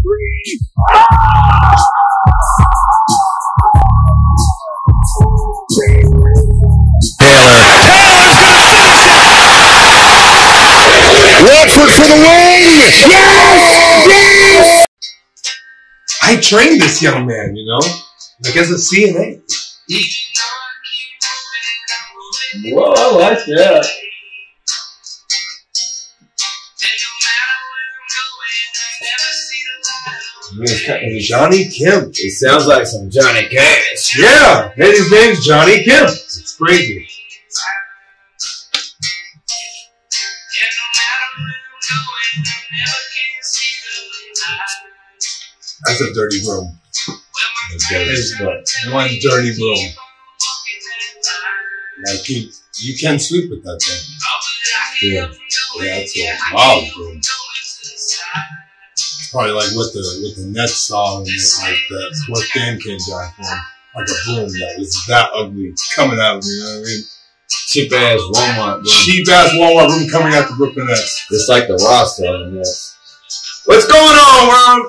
Watford for the win! Yes! Yes! I trained this young man, you know, like as a CNA. Whoa, I like that. Johnny Kim. It sounds like some Johnny Cash. Yeah, and his name's Johnny Kim. It's crazy. That's a dirty room. It's one dirty room. Like you can't sleep with that thing. Yeah, that's a wild room. It's probably like what the Nets saw in it, like that what game came down from, like a broom that was that ugly coming out of me. You know what I mean? Cheap ass Walmart room. Cheap ass Walmart room coming out the Brooklyn Nets. Just like the roster on the Nets. What's going on, world?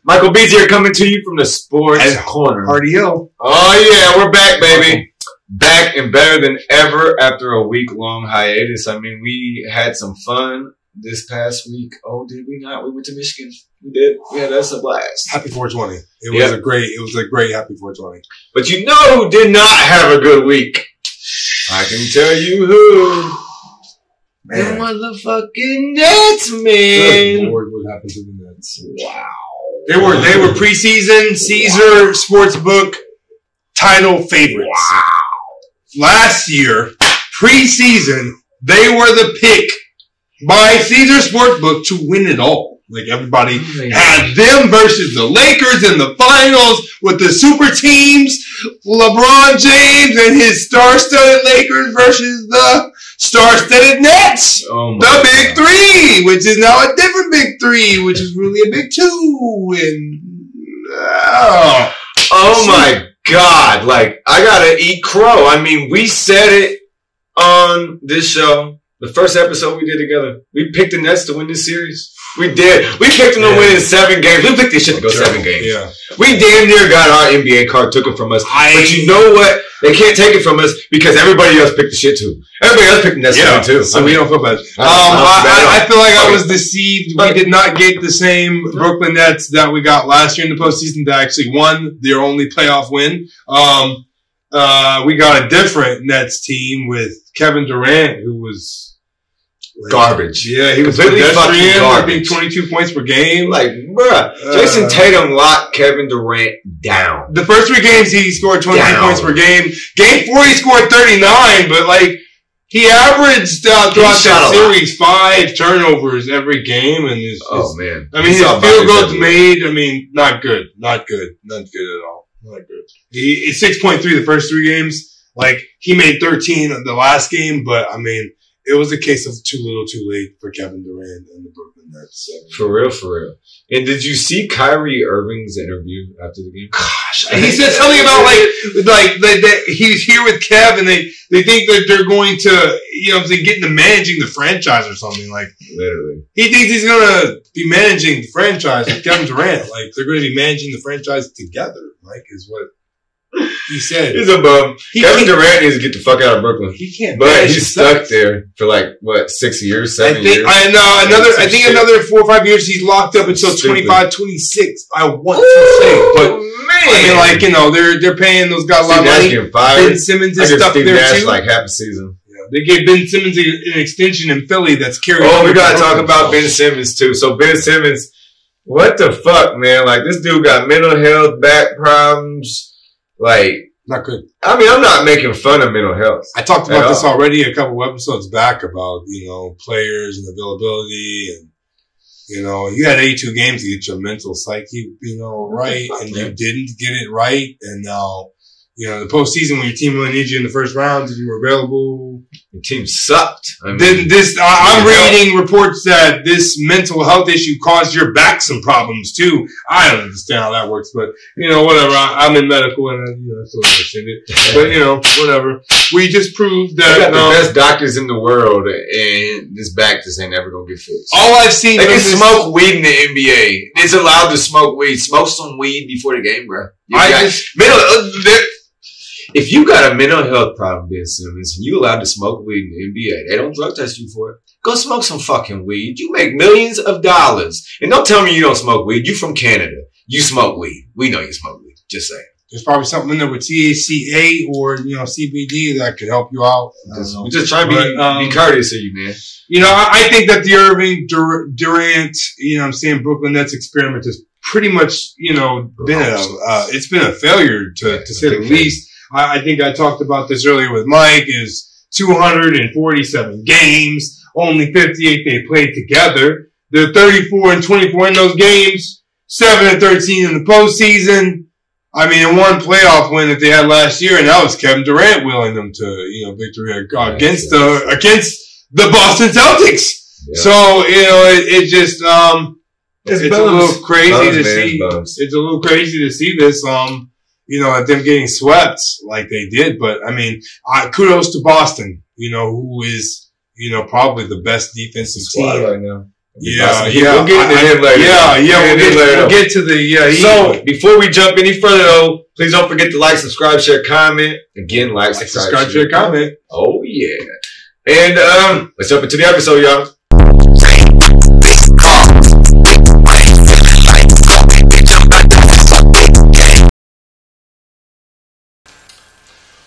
Michael B's here coming to you from the Sports Corner. Hardy Hill. Oh, yeah, we're back, baby. Back and better than ever after a week-long hiatus. I mean, we had some fun this past week. Oh, did we not? We went to Michigan. We did. We had us a blast. Happy 420. It was a great Happy 420. But you know who did not have a good week? I can tell you who. Man. The motherfucking Nets, man. Good Lord, what happened to the Nets? Wow. They were preseason Caesar Sportsbook title favorites. Wow. Last year, preseason, they were the pick by Caesar Sportsbook to win it all. Like everybody had them versus the Lakers in the finals with the super teams. LeBron James and his star-studded Lakers versus the star-studded Nets. The Big Three, which is now a different Big Three, which is really a Big Two. And oh my God! Like I gotta eat crow. I mean, we said it on this show. The first episode we did together, we picked the Nets to win this series. We did. We picked them to win in 7 games. We picked this shit to go 7 games. Yeah. We damn near got our NBA card, took it from us. But you know what? They can't take it from us because everybody else picked the shit too. Everybody else picked the Nets too. So we don't feel bad. I feel like I was deceived. We did not get the same Brooklyn Nets that we got last year in the postseason that actually won their only playoff win. We got a different Nets team with Kevin Durant, who was garbage. Yeah, he was completely fucking garbage. I think 22 points per game. Like, bruh, Jason Tatum locked Kevin Durant down. The first 3 games he scored 22 points per game. Game 4 he scored 39, but like he averaged throughout that series 5 turnovers every game, and his man, I mean his field goals made. I mean, not good at all. Not good. He 6.3 the first 3 games. Like he made 13 the last game, but I mean. It was a case of too little, too late for Kevin Durant and the Brooklyn Nets. So. For real. And did you see Kyrie Irving's interview after the game? Gosh, he said something about like that he's here with Kev, and they think that they're going to, you know, they get into managing the franchise or something. Like literally, he thinks he's gonna be managing the franchise with Kevin Durant. Like they're going to be managing the franchise together. Like is what. He said he's a bum. Kevin Durant needs to get the fuck out of Brooklyn. He can't. But he's stuck there for like what 6 years, 7 years. I know another 4 or 5 years. He's locked up until 25, 26. I want to say, but man, I mean, like you know, they're paying those guys a lot of money. Ben Simmons is stuck there too. Like half a season. Yeah, they gave Ben Simmons an extension in Philly that's carried. Oh, we gotta talk about Ben Simmons too. So Ben Simmons, what the fuck, man? Like this dude got mental health, back problems. Like, not good. I mean, I'm not making fun of mental health. I talked about this already a couple of episodes back about, you know, players and availability and, you know, you had 82 games to get your mental psyche, you know, right. And you didn't get it right. And now, You know, the postseason when your team really needs you in the first round and you were available. Your team sucked. I mean, I'm reading reports that this mental health issue caused your back some problems too. I don't understand how that works, but you know, whatever. I'm in medical and I still understand it. But you know, whatever. We just proved that we got the best doctors in the world, and this back just ain't ever gonna get fixed. All I've seen, they can smoke weed in the NBA. It's allowed to smoke weed. Smoke some weed before the game, bro. If you got a mental health problem, Ben Simmons, and you allowed to smoke weed in the NBA, they don't drug test you for it. Go smoke some fucking weed. You make millions of dollars. And don't tell me you don't smoke weed. You from Canada. You smoke weed. We know you smoke weed. Just saying. There's probably something in there with THCA or, you know, CBD that could help you out. We just try to be courteous to you, man. You know, I think that the Irving Durant, you know what I'm saying, Brooklyn Nets experiment has pretty much, you know, it's been a failure to say the least. I think I talked about this earlier with Mike, is 247 games, only 58 they played together. They're 34-24 in those games, 7-13 in the postseason. I mean, in one playoff win that they had last year, and that was Kevin Durant willing them to, you know, victory against the Boston Celtics. Yeah. So, you know, it just, it's a little crazy to see. It's a little crazy to see this, you know, them getting swept like they did. But I mean, kudos to Boston, you know, who is, you know, probably the best defensive team right now. Yeah. We'll get to him later. We'll get to the, So, before we jump any further though, please don't forget to like, subscribe, share, comment. Again, like, subscribe, share, comment. Oh yeah. And, let's jump into the episode, y'all.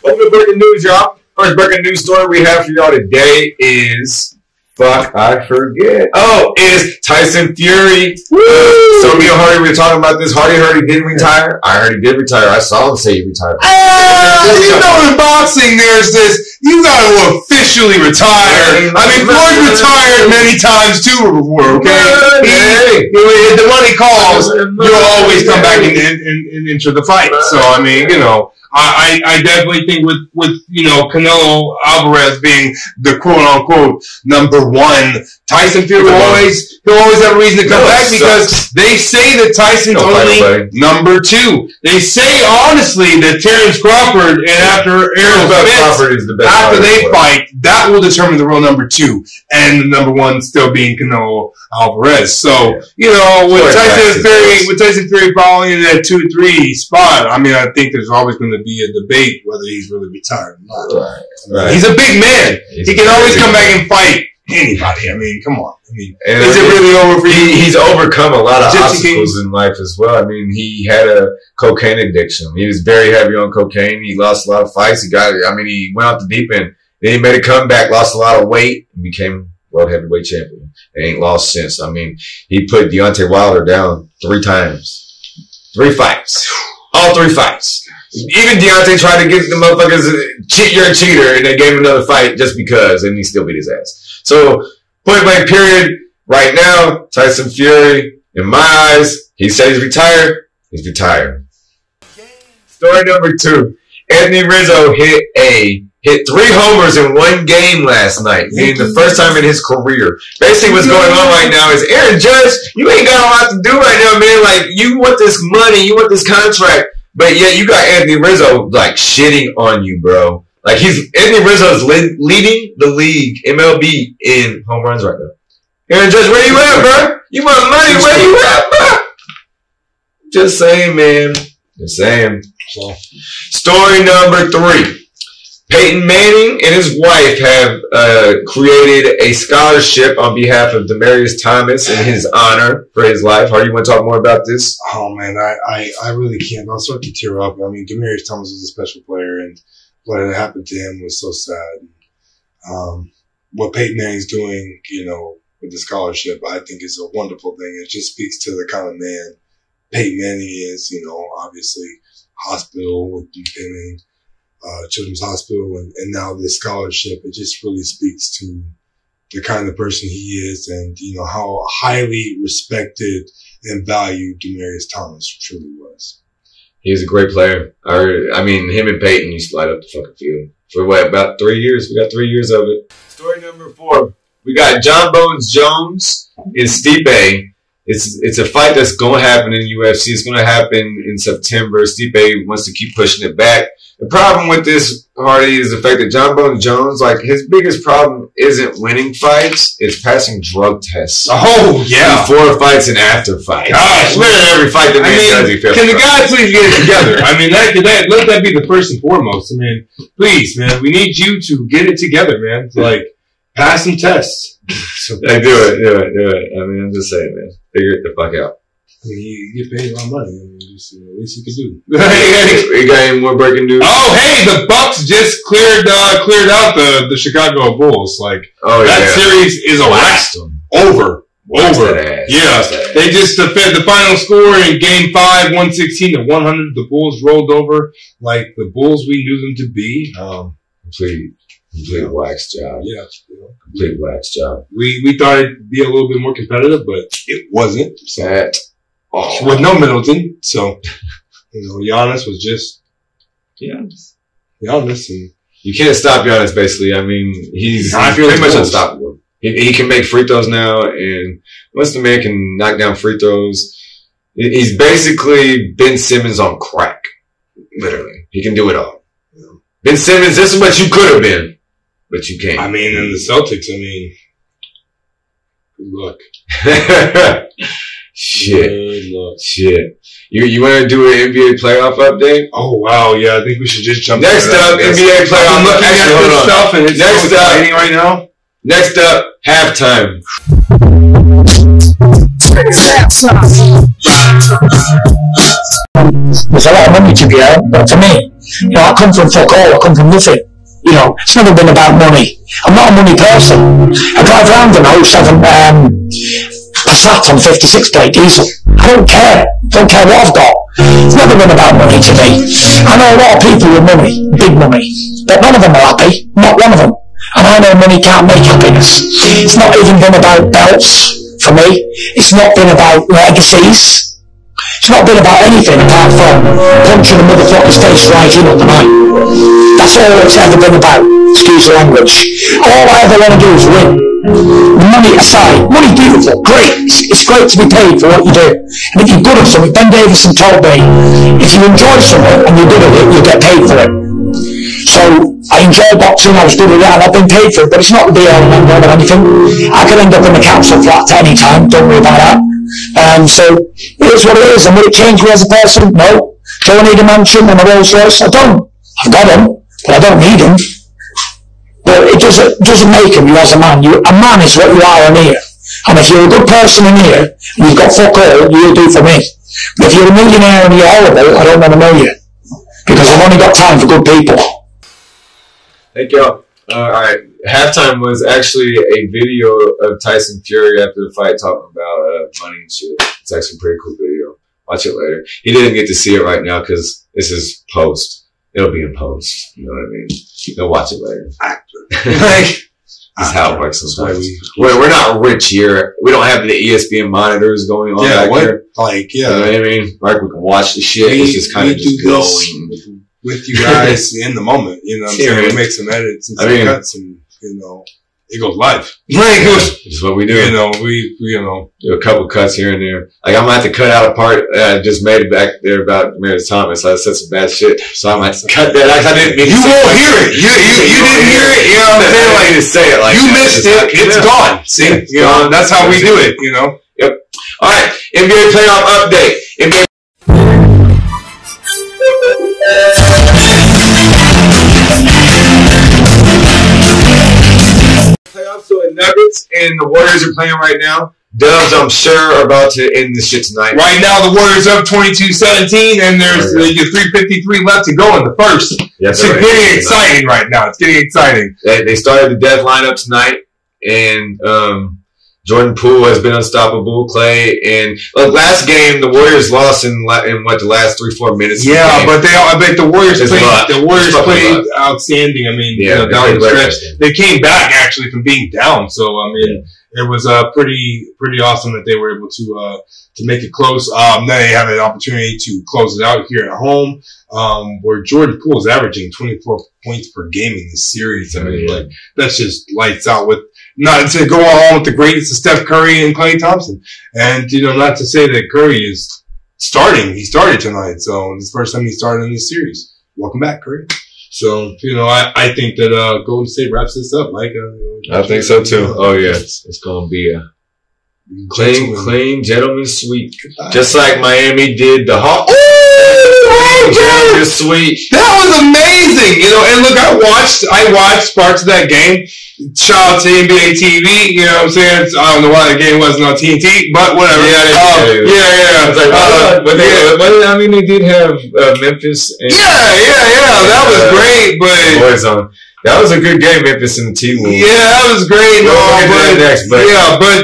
Welcome to breaking news, y'all. First breaking news story we have for y'all today is I forget. Oh, is Tyson Fury. So me and Hardy were talking about this. Hardy heard he didn't retire. I heard he did retire. I saw him say he retired. You know, in boxing, there's this. You got to officially retire. I mean, Floyd retired many times too before. Okay, the one he calls, you'll always come back and enter the fight. So I mean, you know. I definitely think with you know, Canelo Alvarez being the quote unquote number one, Tyson Fury he'll always have a reason to come back because they say that Tyson's only number two. They say honestly that Terrence Crawford and after after they fight, that will determine the real number two and the number one still being Canelo Alvarez. So you know, with Tyson Fury falling in that 2-3 spot, I mean, I think there's always going to be a debate whether he's really retired or not. Right. He's a big man. He can always come back and fight anybody. I mean, come on. I mean, is it really over for you? He's overcome a lot of obstacles in life as well. I mean, he had a cocaine addiction. He was very heavy on cocaine. He lost a lot of fights. He went out the deep end. Then he made a comeback, lost a lot of weight, and became world heavyweight champion. And ain't lost since. I mean, he put Deontay Wilder down 3 times. 3 fights. All 3 fights. Even Deontay tried to get the motherfuckers, you're a cheater, and they gave him another fight just because, and he still beat his ass. So, point blank period, right now, Tyson Fury, in my eyes, he said he's retired. He's retired. Story number 2. Anthony Rizzo hit 3 homers in 1 game last night, meaning the first time in his career. Basically what's going on right now is, Aaron Judge, you ain't got a lot to do right now, man. Like, you want this money, you want this contract. But yet you got Anthony Rizzo like shitting on you, bro. Like Anthony Rizzo's leading the league MLB in home runs right now. Aaron Judge, where you at, bro? You want money? Where you at, bro? Just saying, man. Just saying. Story number 3. Peyton Manning and his wife have created a scholarship on behalf of Demaryius Thomas in his honor for his life. Hardy, you want to talk more about this? Oh, man, I really can't. I'll start to tear up. I mean, Demaryius Thomas was a special player, and what had happened to him was so sad. What Peyton Manning's doing, you know, with the scholarship, I think is a wonderful thing. It just speaks to the kind of man Peyton Manning is, you know, obviously hospital with him Children's Hospital, and now this scholarship. It just really speaks to the kind of person he is, and you know how highly respected and valued Demaryius Thomas truly was. He was a great player. I mean, him and Peyton used to light up the fucking field. For what, about 3 years? We got 3 years of it. Story number 4. We got John Bones Jones and Stipe. It's a fight that's going to happen in UFC. It's going to happen in September. Stipe wants to keep pushing it back. The problem with this, Hardy, is the fact that John Bones Jones, like, his biggest problem isn't winning fights, it's passing drug tests. Oh, yeah. Before fights and after fights. Gosh. Literally every fight that man does, he fails. Can the guy please get it together? I mean, let that be the first and foremost. I mean, please, man, we need you to get it together, man. Like, pass some tests. So, hey, do it. I mean, I'm just saying, man. Figure it the fuck out. I mean, you get paid a lot of money. I mean, just, at least you can do. We got any more breaking news? Oh, hey, the Bucks just cleared out the Chicago Bulls. Like, that series is over. Yeah, they just defended the final score in Game 5, 116-100. The Bulls rolled over like the Bulls we knew them to be. Complete wax job. Yeah. Complete wax job. We thought it'd be a little bit more competitive, but it wasn't. So, with no Middleton. So, Giannis was just Giannis. And you can't stop Giannis, basically. I mean, he's pretty much unstoppable. He can make free throws now, and once the man can knock down free throws, he's basically Ben Simmons on crack. Literally. He can do it all. Ben Simmons, this is what you could have been, but you can't. I mean, in the Celtics, good luck. Shit. You want to do an NBA playoff update? Oh, wow. Yeah, I think we should just jump next up, NBA playoff. I'm looking at this stuff, and it's next up right now. Next up, halftime. There's a lot of money to be earned, but for me, I come from fuck all. I come from nothing. It's never been about money. I'm not a money person. I drive around in a 07 Passat on 56 plate diesel. I don't care. Don't care what I've got. It's never been about money to me. I know a lot of people with money, big money, but none of them are happy. Not one of them. And I know money can't make happiness. It's not even been about belts for me. It's not been about legacies. It's not been about anything apart from punching a motherfucker's face right in on the night. That's all it's ever been about. Excuse the language. All I ever want to do is win. Money aside, money's beautiful, great. It's great to be paid for what you do. And if you're good at something, Ben Davison told me, if you enjoy something and you're good at it, you'll get paid for it. So I enjoy boxing, I was good at that, and I've been paid for it, but it's not the be all and end all of anything. I could end up in the council flat at any time, don't worry about that. So it is what it is, and will it change me as a person? No. Do I need a mansion and a Rolls Royce? I don't. I've got them, but I don't need them. But it doesn't make you as a man. A man is what you are in here. And if you're a good person in here, and you've got fuck all, you'll do for me. But if you're a millionaire and you're horrible, I don't want to know you. Because I've only got time for good people. Thank y'all. Alright, halftime was actually a video of Tyson Fury after the fight talking about money and shit. It's actually a pretty cool video. Watch it later. He didn't get to see it right now because this is post. It'll be in post. You know what I mean? You'll watch it later. That's how it works sometimes. We're not rich here. We don't have the ESPN monitors going on back here. You know what I mean? Like, we can watch the shit. It's just kind of just going with you guys in the moment. You know what I'm saying? We make some edits and some cuts, and it goes live. It's what we do. We do a couple cuts here and there. Like, I'm gonna have to cut out a part that I just made back there about Meredith Thomas. I said some bad shit, so I'm gonna have to cut that. I didn't mean you won't hear it. You didn't hear it. You know what I'm saying? Like, to say it like you missed it. It's gone. See, that's how we do it. Yep. All right. NBA playoff update. NBA. Playoffs, so the Nuggets and the Warriors are playing right now. Dubs, I'm sure, are about to end this shit tonight. Right now, the Warriors up 22-17, and there's 3:53 left to go in the first. It's getting exciting right now. It's getting exciting. They started the death lineup tonight, and Jordan Poole has been unstoppable. Clay, and last game the Warriors lost in the last 3-4 minutes. Yeah, but the Warriors played outstanding. I mean, down the stretch, they came back actually from being down. So I mean, it was pretty awesome that they were able to make it close. Now they have an opportunity to close it out here at home, where Jordan Poole is averaging 24 points per game in this series. I mean, like, that's just lights out, with not to go along with the greatest of Steph Curry and Klay Thompson. And, you know, not to say that Curry is starting. He started tonight, so it's the first time he started in this series. Welcome back, Curry. So, you know, I think that Golden State wraps this up, Mike. I think so too. Oh yeah, it's gonna be a clean gentleman sweep, just like Miami did the Hawks. Gentleman sweep. That was amazing, you know. And look, I watched parts of that game. Shout out to NBA TV. You know what I'm saying? I don't know why the game wasn't on TNT, but whatever. Yeah. It's like, I mean, they did have Memphis. And, that was great, but boys on. That was a good game, Memphis and the T-Wolves. Yeah, that was great. But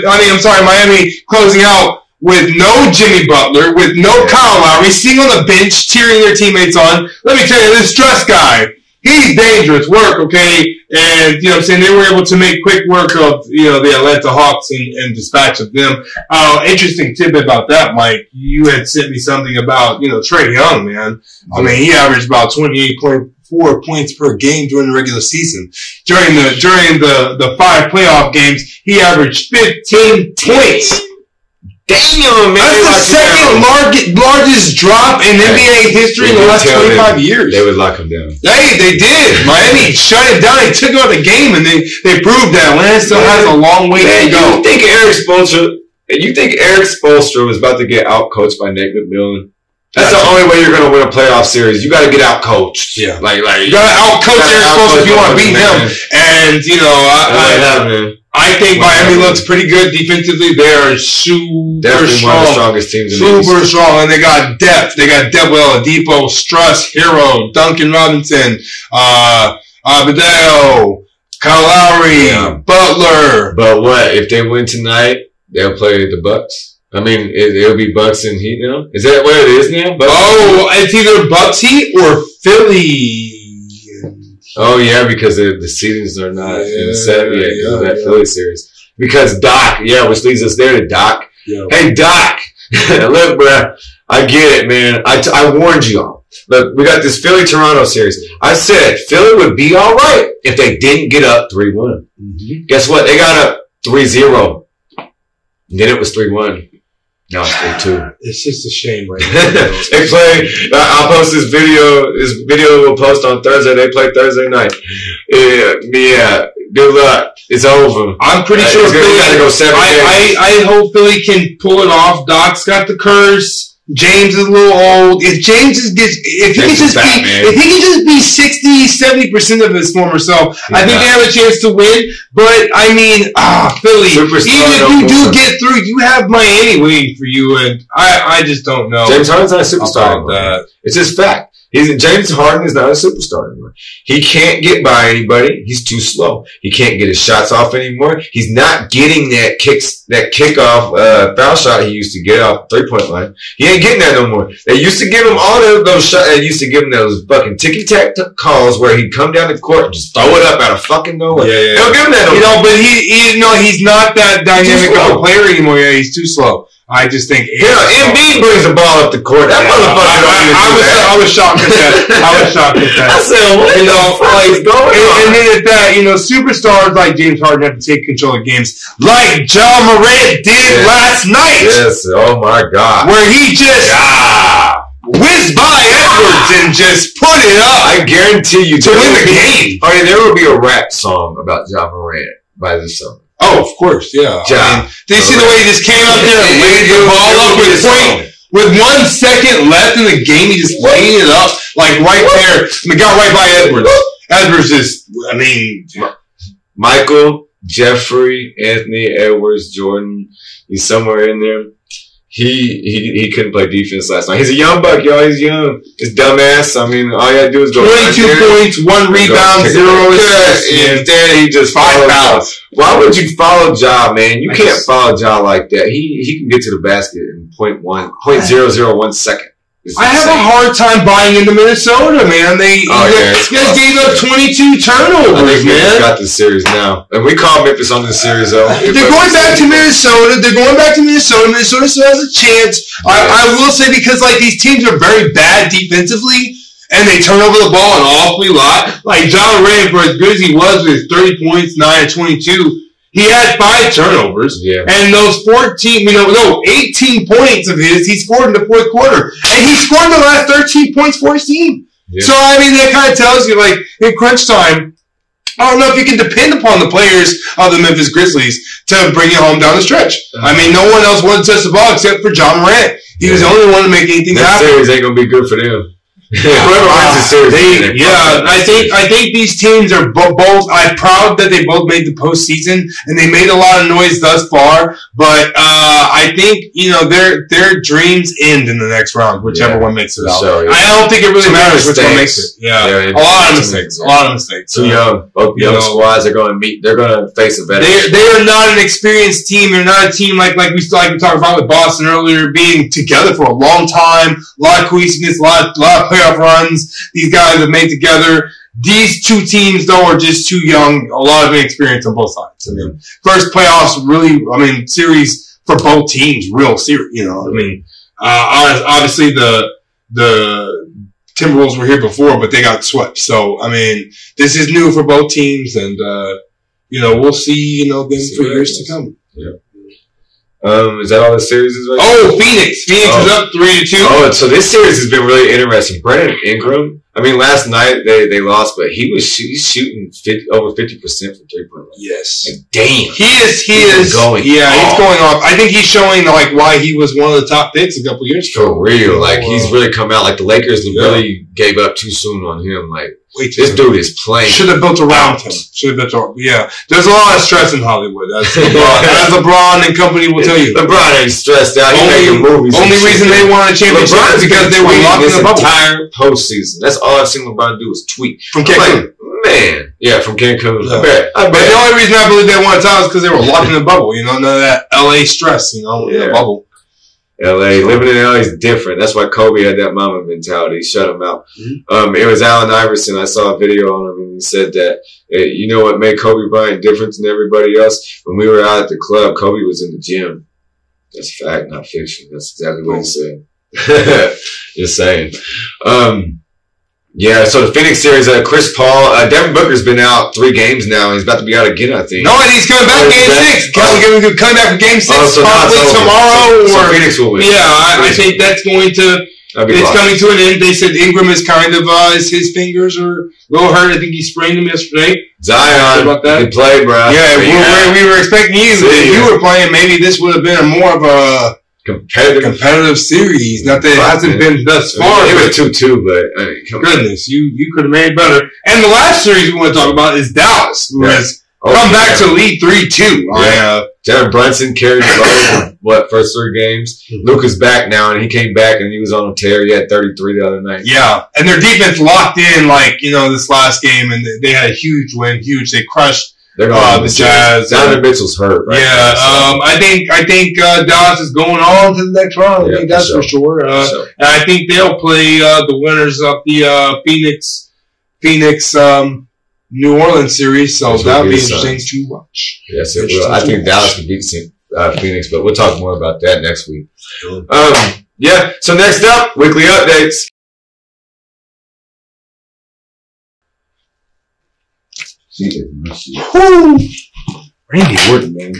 I mean, I'm sorry, Miami closing out with no Jimmy Butler, with no Kyle Lowry, sitting on the bench, cheering their teammates on. Let me tell you, this Strus guy, he's dangerous work, okay? And, you know what I'm saying, they were able to make quick work of, you know, the Atlanta Hawks and dispatch of them. Interesting tidbit about that, Mike. You had sent me something about, you know, Trae Young, man. I mean, he averaged about 28.4 points per game during the regular season. During the 5 playoff games, he averaged 15 points. Damn, man. That's the second largest drop in NBA history in the last 25 years. They would lock him down. They did. Miami shut it down. They took out the game, and they proved that Atlanta still has a long way to go. You think Eric Spoelstra was about to get out-coached by Nate McMillan? That's the only way you're going to win a playoff series. You got to get out-coached. Yeah. Like you got to out-coach Eric Spoelstra if you want to beat him. And, you know, I think Miami looks pretty good defensively. They are super definitely strong. One of the strongest teams in the Super East. strong. And they got depth. They got Deb Oladipo, Strus, Hero, Duncan Robinson, Badeo, Kyle Lowry, Butler. But what? If they win tonight, they'll play the Bucks. I mean, it'll be Bucks and Heat now. Is that what it is now? It's either Bucks Heat or Philly. Oh yeah, because the seedings are not in the set yet because of that Philly series. Because Doc, which leads us there to Doc. Yeah. Hey Doc, look, bro, I get it, man. I warned you all. Look, we got this Philly-Toronto series. I said Philly would be all right if they didn't get up 3-1. Mm-hmm. Guess what? They got up 3-0. And then it was 3-1. Now it's 3-2. It's just a shame right now. They play. I'll post this video. This video will post on Thursday. They play Thursday night. Yeah. Good luck. It's over. I'm pretty sure Philly. Gotta go 7 games. I hope Philly can pull it off. Doc's got the curse. James is a little old. If he can just be 60-70% of his former self, I think they have a chance to win. But I mean, Philly, even if you do get through, you have Miami waiting for you, and I just don't know. James Harden's not a superstar anymore. It's just fact. James Harden is not a superstar anymore. He can't get by anybody. He's too slow. He can't get his shots off anymore. He's not getting that kickoff foul shot he used to get off 3-point line. He ain't getting that no more. They used to give him all those shots. They used to give him those fucking ticky-tack calls where he'd come down the court and just throw it up out of fucking nowhere. They don't give him that no more. But he's not that dynamic of a player anymore. Yeah, he's too slow. I just think Embiid brings the ball up the court. That motherfucker I was shocked at that. I said, what is going on? And then at that, superstars like James Harden have to take control of games like John Morant did last night. Yes, oh my God. Where he just whizzed by Edwards and just put it up. I guarantee you to win the game. I mean, there will be a rap song about John Morant by this summer. Oh, of course, yeah. Did you see the way he just came up there and laid the ball up with 1 second left in the game? He just laid it up like right there. And got right by Edwards. Edwards is, Michael, Jeffrey, Anthony, Edwards, Jordan. He's somewhere in there. He couldn't play defense last night. He's a young buck, y'all. He's young. His dumbass. I mean, all you gotta do is go 22 points, 1 rebound, 0 assists. And then he just 5 fouls. Why would you follow Ja, man? You can't follow Ja like that. He can get to the basket in 0.001 second. I have a hard time buying into Minnesota, man. They guys gave up 22 turnovers, I think man. Memphis got this series now. And we call Memphis on this series, though. They're going back to Minnesota. Minnesota still has a chance. Yes. I will say, because like these teams are very bad defensively, and they turn over the ball an awfully lot. Like John Moran, for as good as he was with his 30 points, 9 of 22, he had 5 turnovers, and those 18 points of his, he scored in the fourth quarter. And he scored the last 13 points for his team. Yeah. So, I mean, that kind of tells you, like, in crunch time, I don't know if you can depend upon the players of the Memphis Grizzlies to bring you home down the stretch. I mean, no one else wanted to touch the ball except for John Morant. He was the only one to make anything happen. That series ain't going to be good for them. Whoever wins the series, I think these teams are both. I'm proud that they both made the postseason and they made a lot of noise thus far. But I think their dreams end in the next round, whichever one makes it out. So, I don't think it really matters which one makes it. Yeah, a lot of mistakes. Too young. Both young squads are going to meet. They're going to face a better. They are not an experienced team. They're not a team like we talked about with Boston earlier, being together for a long time, a lot of cohesiveness, a lot of playoff runs these guys have made together. These two teams, though, are just too young. A lot of inexperience on both sides. I mean, first playoffs, series for both teams, real serious. Obviously the Timberwolves were here before, but they got swept. So, I mean, this is new for both teams, and we'll see them for years to come. Yeah. Is that all the series is right? Oh, Phoenix is up 3-2. Oh, so this series has been really interesting. Brandon Ingram. I mean, last night they lost, but he's shooting over 50% from 3-point line. Yes. Like, damn. He is going. Yeah, he's going off. I think he's showing why he was one of the top picks a couple years ago. For real, he's really come out. Like the Lakers really gave up too soon on him. Like this dude is playing. Should have built around him. Yeah. There's a lot of stress in Hollywood. As LeBron and company will tell you. LeBron ain't stressed out. He's making movies. Only reason they won a championship is because they were locked in the bubble. Entire postseason. That's all I've seen LeBron do is tweet. From Cancun. From Cancun. I bet. But the only reason I believe they won a title is because they were locked in the bubble. None of that LA stress, in the bubble. Living in LA is different. That's why Kobe had that mama mentality. He shut him out. Mm-hmm. It was Allen Iverson. I saw a video on him, and he said that, you know what made Kobe Bryant different than everybody else? When we were out at the club, Kobe was in the gym. That's fact, not fiction. That's exactly what he said. Just saying. So the Phoenix series, Chris Paul, Devin Booker's been out 3 games now, and he's about to be out again, I think. No, and he's coming back Game 6. Coming back for Game 6 probably tomorrow. So Phoenix will win. Yeah, I think that's going to... It's coming to an end. They said Ingram is kind of his fingers are a little hurt. I think he sprained them yesterday. Zion, about that. Good play, bro. Yeah, we were expecting you. If you were playing, maybe this would have been more of a competitive series. Not that it hasn't been thus far. It was 2-2, but goodness, you could have made it better. And the last series we want to talk about is Dallas, who has come back to lead 3-2. Jalen Brunson carried the load first 3 games. Luka's back now, and he came back, and he was on a tear. He had 33 the other night. Yeah, and their defense locked in, this last game, and they had a huge win. They crushed the Jazz. Donovan Mitchell's hurt. Right now, I think Dallas is going on to the next round. I think that's for sure. And I think they'll play the winners of the Phoenix New Orleans series, so that'll be interesting to watch. Yes, it will. I think Dallas can beat Phoenix, but we'll talk more about that next week. So next up, weekly updates. Randy Orton, man.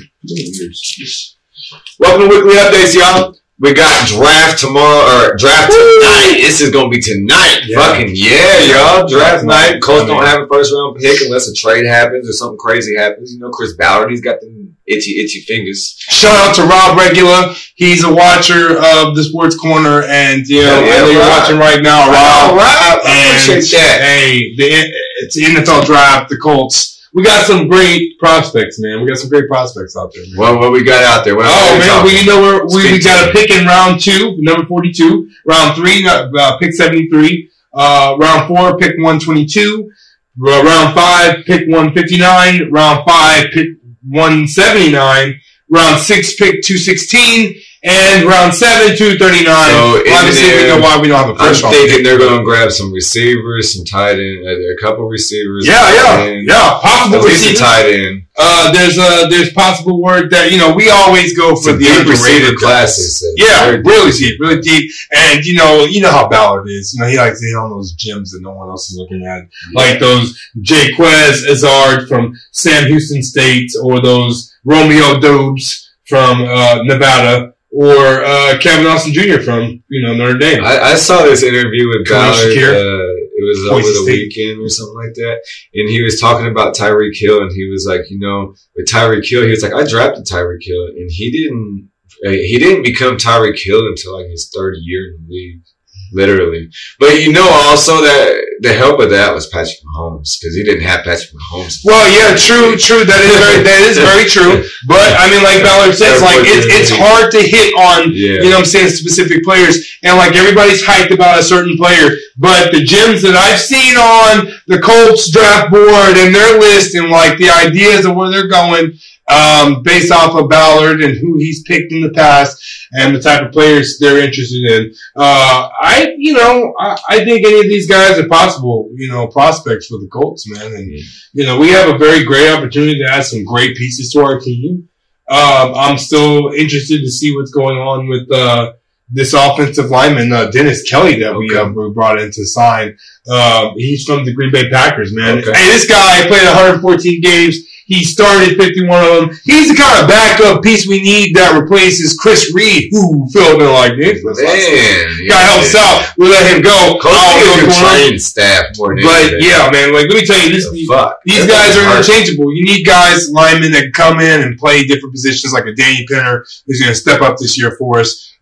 Welcome to weekly updates, y'all. We got draft tomorrow, or draft tonight. This is going to be tonight. Fucking y'all. Draft night. Colts don't have a first round pick unless a trade happens or something crazy happens. Chris Ballard, he's got them itchy fingers. Shout out to Rob Regula. He's a watcher of the Sports Corner, and I know you're watching right now, Rob. I appreciate that. Hey, it's the NFL draft, the Colts. We got some great prospects, man. We got some great prospects out there, man. Well, what we got out there? We got a pick in round 2, number 42. Round 3, pick 73. Round 4, pick 122. Round 5, pick 159. Round 5, pick 179. Round 6, pick 216. And round 7, 239. So obviously, we know why we don't have a first I'm round. thinking they're going to grab some receivers, some tight end, a couple receivers. Yeah. Possible at least receivers. a tight end. There's possible word that we always go for Some the deep underrated receiver classes. Yeah, really deep. And you know how Ballard is. He likes to hit on those gems that no one else is looking at, like those Jaquez Azard from Sam Houston State, or those Romeo Dobbs from Nevada, or Kevin Austin Jr. from Notre Dame. I saw this interview with Ballard. It was over the State. weekend or something like that, and he was talking about Tyreek Hill, and he was like, with Tyreek Hill, he was like, I drafted Tyreek Hill, and he didn't become Tyreek Hill until like his third year in the league. Literally. But also that the help of that was Patrick Mahomes, because he didn't have Patrick Mahomes. Well, yeah, true. That is very true. But I mean, like Ballard says, like it's hard to hit on specific players, and like everybody's hyped about a certain player. But the gems that I've seen on the Colts draft board and their list, and like the ideas of where they're going, based off of Ballard and who he's picked in the past and the type of players they're interested in. I think any of these guys are possible, prospects for the Colts, man. And, we have a very great opportunity to add some great pieces to our team. I'm still interested to see what's going on with, this offensive lineman, Dennis Kelly, that we brought in to sign. He's from the Green Bay Packers, man. Okay. Hey, this guy played 114 games. He started 51 of them. He's the kind of backup piece we need that replaces Chris Reed, who filled in like this. Guy helps out. We'll let him go. Train staff more than But anything. yeah, man, like let me tell you, these guys are interchangeable. You need guys, linemen that come in and play different positions, like a Danny Pinner who's going to step up this year for us.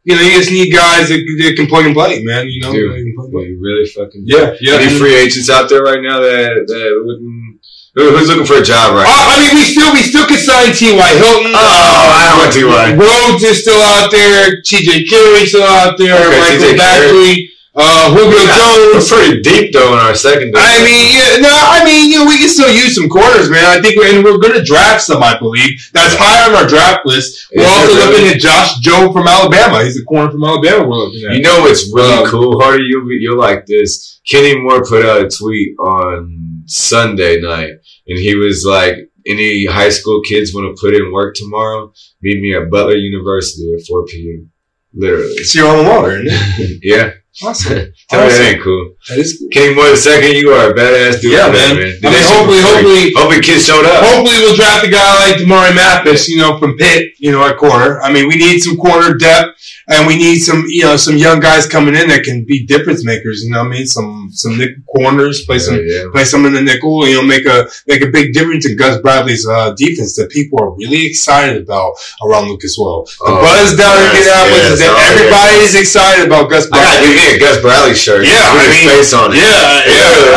You just need guys that can plug and play, man. You really fucking yeah. Any free agents out there right now that wouldn't? Who's looking for a job right now? I mean, we still could sign T.Y. Hilton. I don't want T.Y. Rhodes is still out there. T.J. Carey's still out there. Michael Baxley. Julio Jones. We're pretty deep though in our secondary. We can still use some corners, man. I think we're going to draft some, I believe. That's high on our draft list. We're also looking at Josh Jobe from Alabama. He's a corner from Alabama we're looking at. You know what's really cool, Hardy? You'll like this. Kenny Moore put out a tweet on Sunday night, and he was like, any high school kids want to put in work tomorrow? Meet me at Butler University at 4 p.m. Literally. It's your own water, isn't it? Yeah. Awesome. Tell me that ain't cool. That is cool. Kenny Moore II, you are a badass dude. Yeah, man. Hopefully kids showed up. Hopefully we'll draft a guy like Damari Mathis, from Pitt, at corner. I mean, we need some corner depth, and we need some young guys coming in that can be difference makers. Some nickel corners, play some in the nickel. Make a big difference in Gus Bradley's defense that people are really excited about around Lucas Oil. The buzz down in Indianapolis is that everybody's excited about Gus Bradley. I gotta give me a Gus Bradley shirt. Yeah, face on it. Yeah.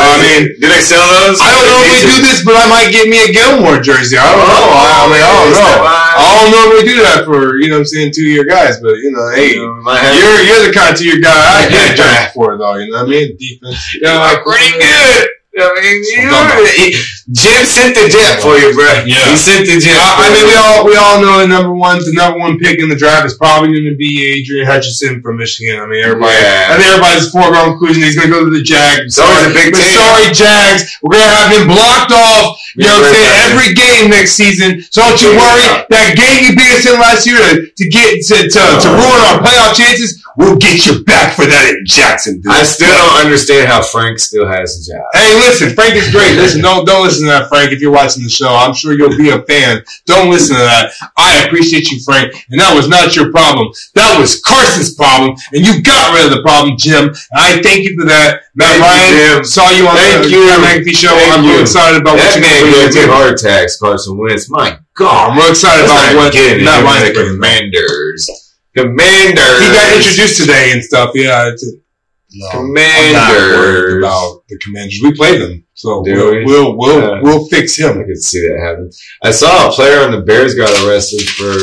I mean, do they sell those? I don't know if we do this, but I might get me a Gilmore jersey. I don't know. I don't know if we do that for 2-year guys, but hey, you're the kind of 2-year guy I get a draft for, though. You know what I mean? Defense. Pretty good. I mean, Jim sent the jet for you, bro. Yeah. He sent the jet. I mean, we all know the number one pick in the draft is probably going to be Adrian Hutchinson from Michigan. I mean, I think everybody's foregone conclusion he's going to go to the Jags. Sorry, Jags. We're going to have him blocked off. Every game next season. So don't you worry. That game you beat us in last year to ruin our playoff chances. We'll get you back for that in Jacksonville. I still don't understand how Frank still has a job. Hey, listen, Frank is great. Listen, don't listen to that, Frank, if you're watching the show. I'm sure you'll be a fan. Don't listen to that. I appreciate you, Frank, and that was not your problem. That was Carson's problem, and you got rid of the problem, Jim. And I thank you for that. Matt Ryan, saw you on the McAfee show. I'm real excited about what you're going to do. Heart attacks, Carson Wentz. My God. I'm real excited about what Matt Ryan's doing. Commanders. He got introduced today and stuff. Yeah. Commanders. I'm not worried about the Commanders. We play them, so we'll fix him. I could see that happen. I saw a player on the Bears got arrested for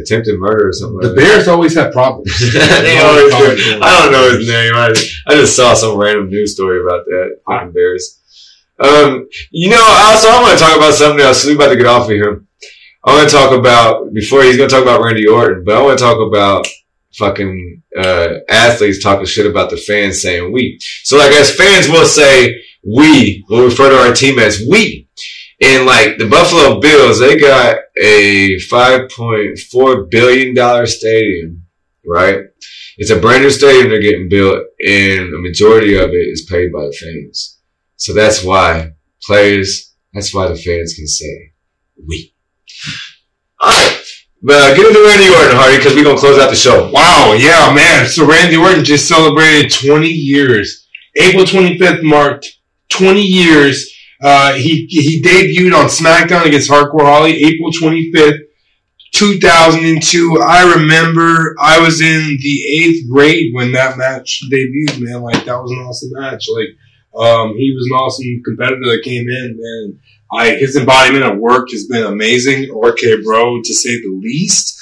attempted murder or something. The Bears always have problems. They always do. I don't know his name. I just saw some random news story about that. Fucking Bears. I want to talk about something else. We're about to get off of here. I want to talk about, before he's going to talk about Randy Orton, but I want to talk about fucking athletes talking shit about the fans saying we. So like as fans will say we, we'll refer to our team as we. And like the Buffalo Bills, they got a $5.4 billion stadium, right? It's a brand new stadium they're getting built, and a majority of it is paid by the fans. So that's why that's why the fans can say we. Alright. But get into Randy Orton, Hardy, because we're going to close out the show. Wow, yeah, man. So Randy Orton just celebrated 20 years. April 25th marked 20 years. He debuted on SmackDown against Hardcore Holly, April 25th, 2002. I remember I was in the 8th grade when that match debuted, man. Like, that was an awesome match. Like, he was an awesome competitor that came in, man. His embodiment of work has been amazing. RK Bro, to say the least.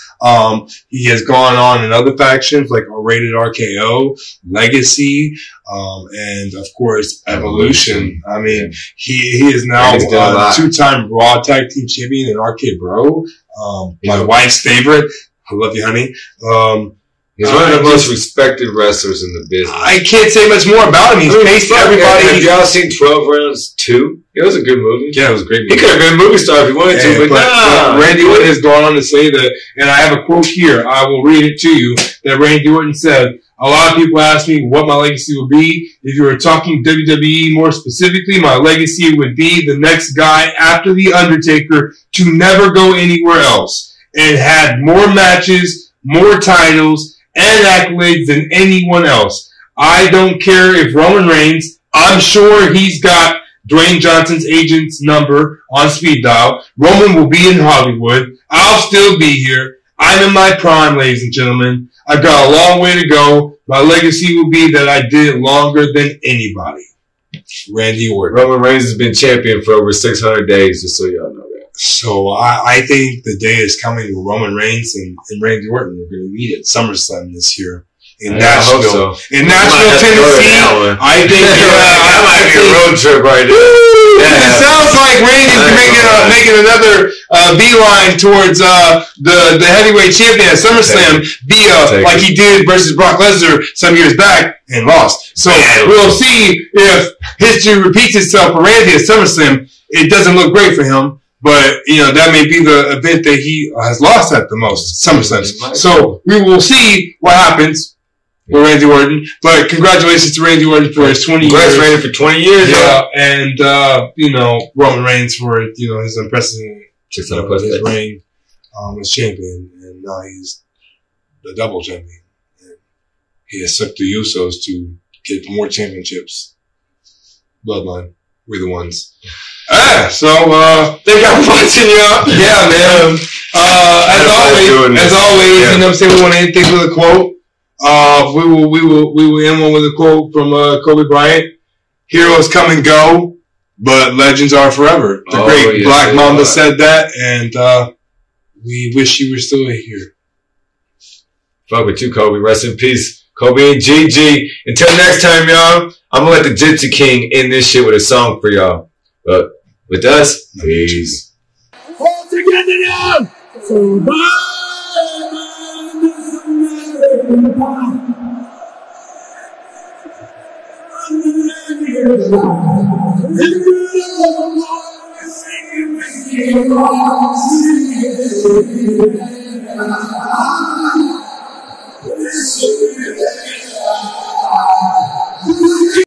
He has gone on in other factions like Rated RKO, Legacy, and of course Evolution. I mean, he is now a 2-time Raw Tag Team Champion in RK Bro. My wife's favorite. I love you, honey. He's one of the most respected wrestlers in the business. I can't say much more about him. He's faced everybody. Have y'all seen 12 Rounds 2? It was a good movie. Yeah, it was a great movie. He could have been a movie star if he wanted to, but nah. Randy Orton has gone on to say that, and I have a quote here. I will read it to you. That Randy Orton said, "A lot of people ask me what my legacy will be. If you were talking WWE more specifically, my legacy would be the next guy after The Undertaker to never go anywhere else and had more matches, more titles, and accolades than anyone else. I don't care if Roman Reigns, I'm sure he's got Dwayne Johnson's agent's number on speed dial. Roman will be in Hollywood. I'll still be here. I'm in my prime, ladies and gentlemen. I've got a long way to go. My legacy will be that I did it longer than anybody." Randy Orton. Roman Reigns has been champion for over 600 days, just so y'all know that. So I think the day is coming where Roman Reigns and Randy Orton are going to meet at SummerSlam this year in Nashville. So. In Nashville, Tennessee. I think that might be a road trip right there. It sounds like Randy's making another beeline towards the heavyweight champion at SummerSlam via like he did versus Brock Lesnar some years back and lost. So we'll see if history repeats itself for Randy at SummerSlam. It doesn't look great for him. But, that may be the event that he has lost at the most, SummerSlam. So we will see what happens with Randy Orton. But congratulations to Randy Orton for his 20 years. Congrats, Randy, for 20 years. Yeah, and, Roman Reigns for, his unprecedented his reign as champion. And now he's the double champion. And he has sucked the Usos to get more championships. Bloodline. We're the ones. So they got watching y'all. Yeah, man. As always, you know what I'm saying, we want to end things with a quote. We will end one with a quote from Kobe Bryant. "Heroes come and go, but legends are forever." The great Black Mamba said that, and we wish you were still here. Fuck with you, Kobe. Rest in peace, Kobe and Gigi. Until next time, y'all. I'm gonna let the Gypsy King end this shit with a song for y'all. But with us, peace. All together now! So bye.